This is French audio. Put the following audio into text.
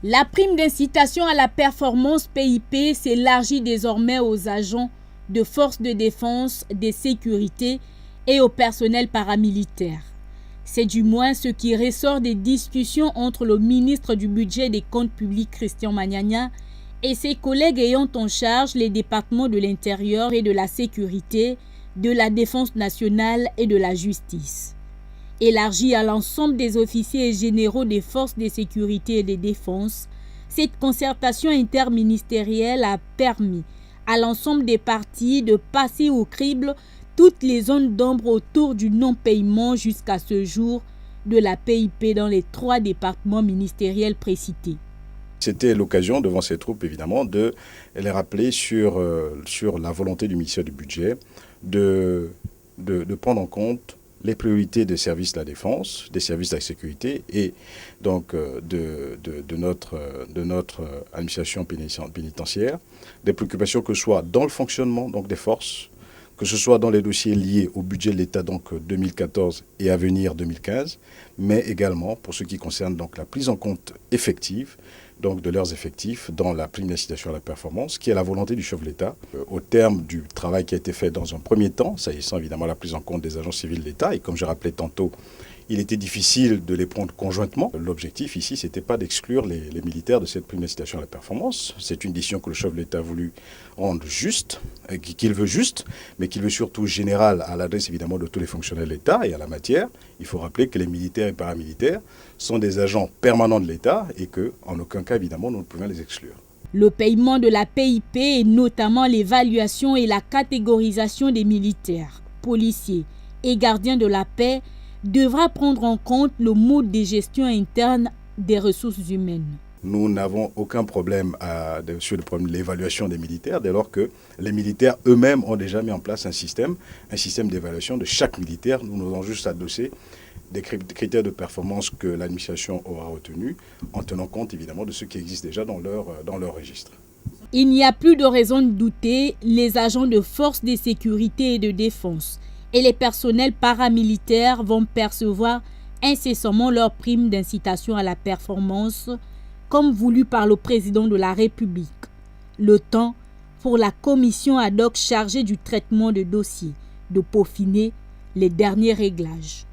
La prime d'incitation à la performance PIP s'élargit désormais aux agents de forces de défense, de sécurité et au personnel paramilitaire. C'est du moins ce qui ressort des discussions entre le ministre du Budget et des Comptes publics Christian Magnagna et ses collègues ayant en charge les départements de l'Intérieur et de la Sécurité, de la Défense nationale et de la Justice. Élargie à l'ensemble des officiers généraux des forces de sécurité et de défense, cette concertation interministérielle a permis à l'ensemble des parties de passer au crible toutes les zones d'ombre autour du non-paiement jusqu'à ce jour de la PIP dans les 3 départements ministériels précités. C'était l'occasion devant ces troupes évidemment de les rappeler sur la volonté du ministère du Budget de prendre en compte les priorités des services de la défense, des services de la sécurité et donc de notre administration pénitentiaire, des préoccupations que ce soit dans le fonctionnement donc des forces, que ce soit dans les dossiers liés au budget de l'État donc 2014 et à venir 2015, mais également pour ce qui concerne donc la prise en compte effective donc de leurs effectifs dans la prime d'incitation à la performance, qui est la volonté du chef de l'État. Au terme du travail qui a été fait dans un premier temps, s'agissant évidemment de la prise en compte des agents civils de l'État, et comme je rappelais tantôt, il était difficile de les prendre conjointement. L'objectif ici, ce n'était pas d'exclure les militaires de cette prime d'incitation à la performance. C'est une décision que le chef de l'État a voulu rendre juste, qu'il veut juste, mais qu'il veut surtout général à l'adresse évidemment de tous les fonctionnaires de l'État et à la matière. Il faut rappeler que les militaires et paramilitaires sont des agents permanents de l'État et qu'en aucun cas, évidemment, nous ne pouvons les exclure. Le paiement de la PIP et notamment l'évaluation et la catégorisation des militaires, policiers et gardiens de la paix devra prendre en compte le mode de gestion interne des ressources humaines. Nous n'avons aucun problème sur le problème de l'évaluation des militaires, dès lors que les militaires eux-mêmes ont déjà mis en place un système d'évaluation de chaque militaire. Nous avons juste adossé des critères de performance que l'administration aura retenus, en tenant compte évidemment de ceux qui existent déjà dans leur registre. Il n'y a plus de raison de douter, les agents de forces de sécurité et de défense et les personnels paramilitaires vont percevoir incessamment leur prime d'incitation à la performance, comme voulu par le président de la République. Le temps pour la commission ad hoc chargée du traitement de dossiers de peaufiner les derniers réglages.